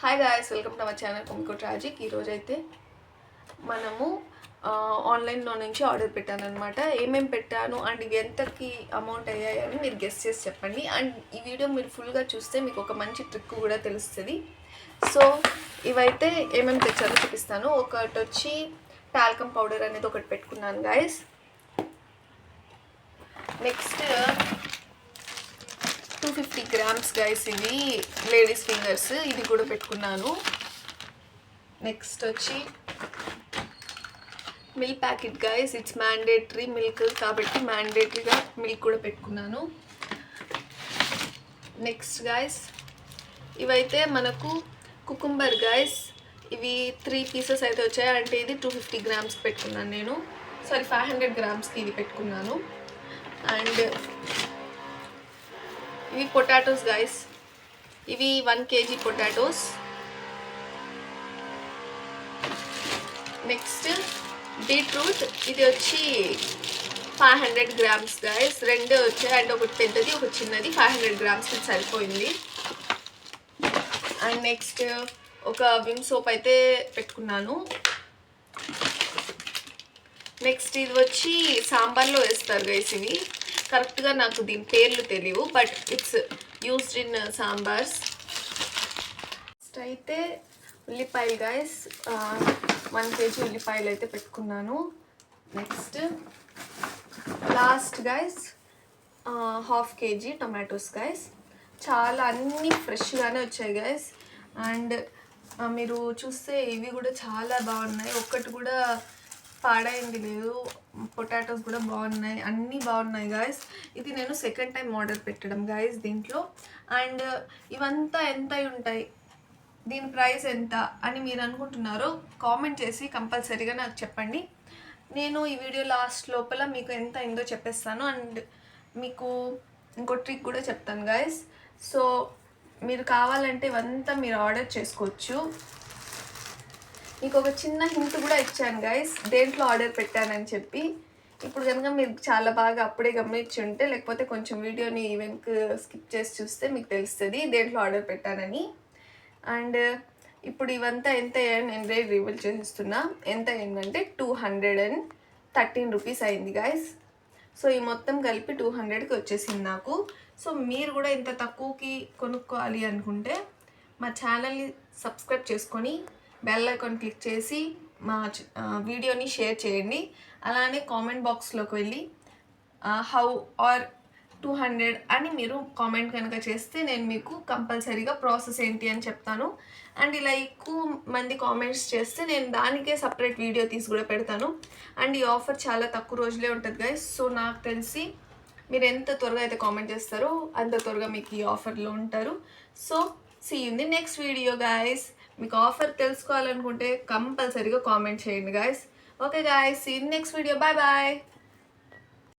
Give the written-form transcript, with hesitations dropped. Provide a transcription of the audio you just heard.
Hi guys, welcome to our channel కొమికో ట్రాజిక్. ఈరోజు అయితే మనము ఆన్లైన్లో నుంచి ఆర్డర్ పెట్టాను అనమాట. ఏమేమి పెట్టాను అండ్ ఎంతకి అమౌంట్ అయ్యాయని మీరు గెస్ చేసి చెప్పండి. అండ్ ఈ వీడియో మీరు ఫుల్గా చూస్తే మీకు ఒక మంచి ట్రిక్ కూడా తెలుస్తుంది. సో ఇవైతే ఏమేమి తెచ్చానో చూపిస్తాను. ఒకటి వచ్చి టాల్కమ్ పౌడర్ అనేది ఒకటి పెట్టుకున్నాను గాయస్. నెక్స్ట్ 250 grams గైస్, ఇవి లేడీస్ ఫింగర్స్, ఇది కూడా పెట్టుకున్నాను. నెక్స్ట్ వచ్చి milk packet guys, it's mandatory milk కాబట్టి మ్యాండేటరీగా మిల్క్ కూడా పెట్టుకున్నాను. నెక్స్ట్ గైస్, ఇవైతే మనకు కుకుంబర్ గైస్, ఇవి 3 pieces అయితే వచ్చాయి. అంటే ఇది 250 grams పెట్టుకున్నాను నేను, సారీ 500 gramsకి ఇది పెట్టుకున్నాను. అండ్ ఇవి పొటాటోస్ గైస్, ఇవి 1 kg పొటాటోస్. నెక్స్ట్ బీట్రూట్, ఇది వచ్చి 500 grams గైస్, రెండు వచ్చాయి. అండ్ ఒకటి పెద్దది ఒకటి చిన్నది, 500 grams సరిపోయింది. అండ్ నెక్స్ట్ ఒక విమ్ సోప్ అయితే పెట్టుకున్నాను. నెక్స్ట్ ఇది వచ్చి సాంబార్లో వేస్తారు గైస్, ఇవి కరెక్ట్గా నాకు దీని పేర్లు తెలియవు, but it's used in sambars. Next అయితే ఉల్లిపాయలు గైస్, 1 kg ఉల్లిపాయలు అయితే పెట్టుకున్నాను. Next last guys 1/2 kg tomatoes guys. చాలా అన్నీ ఫ్రెష్గానే వచ్చాయి గైస్. అండ్ మీరు చూస్తే ఇవి కూడా చాలా బాగున్నాయి, ఒక్కటి కూడా పాడైంది లేదు. పొటాటోస్ కూడా బాగున్నాయి, అన్నీ బాగున్నాయి గాయస్. ఇది నేను సెకండ్ టైం ఆర్డర్ పెట్టడం గాయస్ దీంట్లో. అండ్ ఇవంతా ఎంత ఉంటాయి, దీని ప్రైస్ ఎంత అని మీరు అనుకుంటున్నారో కామెంట్ చేసి కంపల్సరీగా నాకు చెప్పండి. నేను ఈ వీడియో లాస్ట్ లోపల మీకు ఎంత అయిందో చెప్పేస్తాను. అండ్ మీకు ఇంకో ట్రిక్ కూడా చెప్తాను గాయస్. సో మీరు కావాలంటే ఇవంతా మీరు ఆర్డర్ చేసుకోవచ్చు. మీకు ఒక చిన్న హింట్ కూడా ఇచ్చాను గైస్, దేంట్లో ఆర్డర్ పెట్టానని చెప్పి. ఇప్పుడు కనుక మీరు చాలా బాగా అప్పుడే గమనించి ఉంటే, లేకపోతే కొంచెం వీడియోని ఈవెంట్ స్కిప్ చేసి చూస్తే మీకు తెలుస్తుంది దేంట్లో ఆర్డర్ పెట్టానని. అండ్ ఇప్పుడు ఇవంతా ఎంత అయ్యాయని నేను రేట్ రివీల్ చేస్తున్నా. ఎంత అయిందంటే 213 రూపీస్ అయింది గైస్. సో ఈ మొత్తం కలిపి 200కి వచ్చేసింది నాకు. సో మీరు కూడా ఇంత తక్కువకి కొనుక్కోవాలి అనుకుంటే మా ఛానల్ని సబ్స్క్రైబ్ చేసుకొని బెల్ ఐకాన్ క్లిక్ చేసి మా వీడియోని షేర్ చేయండి. అలానే కామెంట్ బాక్స్లోకి వెళ్ళి హౌ ఆర్ 200 అని మీరు కామెంట్ కనుక చేస్తే నేను మీకు కంపల్సరీగా ప్రాసెస్ ఏంటి అని చెప్తాను. అండ్ ఇలా ఎక్కువ మంది కామెంట్స్ చేస్తే నేను దానికే సపరేట్ వీడియో తీసి కూడా పెడతాను. అండ్ ఈ ఆఫర్ చాలా తక్కువ రోజులే ఉంటుంది గైస్. సో నాకు తెలిసి మీరు ఎంత త్వరగా అయితే కామెంట్ చేస్తారో అంత త్వరగా మీకు ఈ ఆఫర్లో ఉంటారు. So see you in the next video guys. మీకు ఆఫర్ తెలుసుకోవాలనుకుంటే కంపల్సరీగా కామెంట్ చేయండి guys. Okay guys, see you in next video. Bye bye.